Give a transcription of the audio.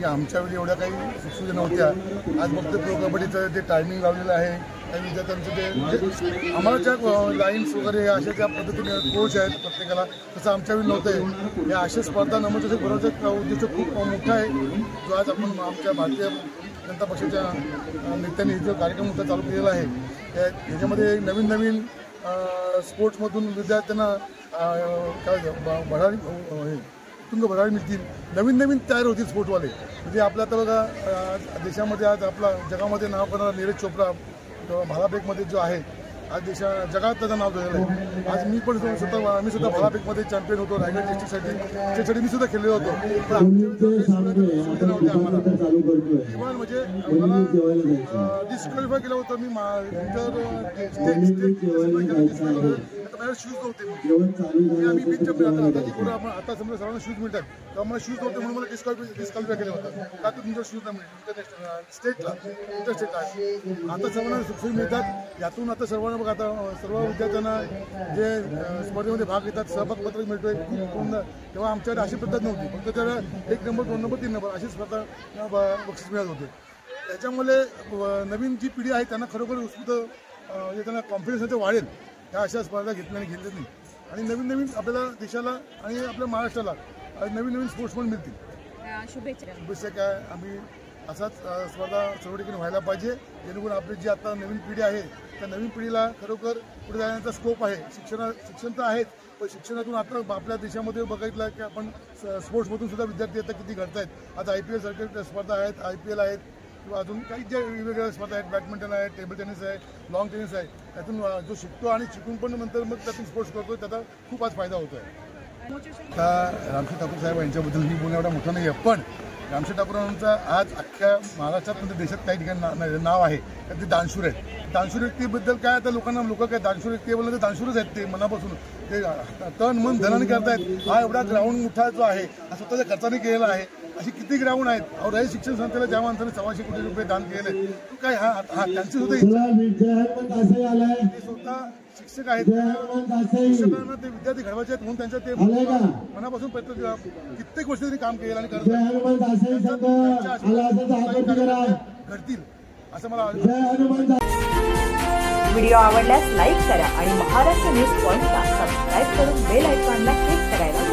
की आमच्या वेळी एवढ्या काही सुविधा नव्हत्या. आज फक्त प्रो कबड्डीचं जे टायमिंग लावलेलं आहे त्या विद्यार्थ्यांचं ते म्हणजे आम्हाला ज्या लाईन्स वगैरे अशा ज्या पद्धतीने कोच आहेत प्रत्येकाला, तसं आमच्या वेळी नव्हतं. या अशा स्पर्धा नमूद बरोबर उद्देश खूप मोठा आहे, जो आज आपण आमच्या भारतीय जनता पक्षाच्या नेत्यांनी जो कार्यक्रम मोठा चालू केलेला आहे. ह्याच्यामध्ये नवीन नवीन स्पोर्ट्समधून विद्यार्थ्यांना काय भरारी तुंग भरारी मिळतील, नवीन नवीन तयार होतील स्पोर्ट्सवाले. म्हणजे आपल्या आता बघा देशामध्ये आज आपला जगामध्ये नाव करणारा नीरज चोप्रा भालाफेकमध्ये जो आहे, आज जगात त्याचं नाव झालेलं आहे. आज मी पण आम्ही सुद्धा भालाफेकमध्ये चॅम्पियन होतो रायगड डिस्ट्रिक्टसाठी. त्याच्यासाठी मी सुद्धा खेळलेलो होतो. पण आमच्या नव्हत्या आम्हाला किंवा म्हणजे आम्हाला डिस्क्वालिफाय केलं होतं. मी माझ्याला शूज नव्हते. आम्ही बीच चॅम्पियन आता समजा सर्वांना शूज मिळतात, तेव्हा मला शूज नव्हते म्हणून मला डिस्क्वालिफाय केलं होतं. का तर तुमचा शूज नाही मिळेल स्टेटला इंटरस्टेटला. आता सर्वांना सुखसोयी मिळतात. यातून आता सर्वांना बघा, आता सर्व विद्यार्थ्यांना जे स्पर्धेमध्ये भाग घेतात सहभाग पत्रक मिळतोय खूप. तेव्हा आमच्याकडे अशी पद्धत नव्हती. फक्त त्याला 1 नंबर 2 नंबर 3 नंबर अशी स्पर्धा बक्षीस मिळत होते. त्याच्यामुळे नवीन जी पिढी आहे त्यांना खरोखर उत्स्फूर्त म्हणजे त्यांना कॉन्फिडन्स वाढेल ह्या अशा स्पर्धा घेतल्या नाही. आणि नवीन नवीन आपल्याला देशाला आणि आपल्या महाराष्ट्राला नवीन नवीन स्पोर्ट्समन मिळतील. शुभेच्छा काय आम्ही असाच स्पर्धा सर्व ठिकाणी व्हायला पाहिजे, जेणेकरून आपली जी आता नवीन पिढी आहे त्या नवीन पिढीला खरोखर पुढे जाण्याचा स्कोप आहे. शिक्षण तर आहेच, पण शिक्षणातून आता आपल्या देशामध्ये बघितलं की आपण स्पोर्ट्समधून सुद्धा विद्यार्थी आता किती घडत आहेत. आता IPL सारख्या स्पर्धा आहेत, IPL आहेत किंवा अजून काही ज्या वेगवेगळ्या स्पर्धा आहेत, बॅडमिंटन आहे, टेबल टेनिस आहे, लॉंग टेनिस आहे. त्यातून जो शिकतो आणि शिकून पण नंतर मग त्यातून स्पोर्ट्स करतो, त्याचा खूप आज फायदा होतो आहे. आता रामशेठ ठाकूर साहेब यांच्याबद्दल मी बोलणं एवढा मोठा नाही आहे, पण रामशेठ ठाकूरांचा आज अख्ख्या महाराष्ट्रात म्हणजे देशात काही ठिकाणी नाव आहे. ते दानशूर आहेत. दानशूर व्यक्तीबद्दल काय आता लोक काय दानशूर व्यक्ती बोलले तर दानशूरच आहेत. ते मनापासून ते तन मन धनाने करतायत. हा एवढा ग्राउंड मोठा जो आहे हा स्वतःच्या खर्चाने केलेला आहे. अशी किती ग्राउंड आहेत. रयत शिक्षण संस्थेला ज्या माणसाने 125 कोटी रुपये दान केले, काय हा त्यांची सुद्धा स्वतः शिक्षक आहेत. शिक्षकांना ते विद्यार्थी घडवायचे आहेत म्हणून त्यांच्या ते मनापासून कित्येक वर्ष त्यांनी काम केलं आणि घडतील असं मला. व्हिडिओ आवडल्यास लाईक करा आणि महाराष्ट्र न्यूज पॉइंटला सबस्क्राईब करून बेल आयकॉनला क्लिक करायला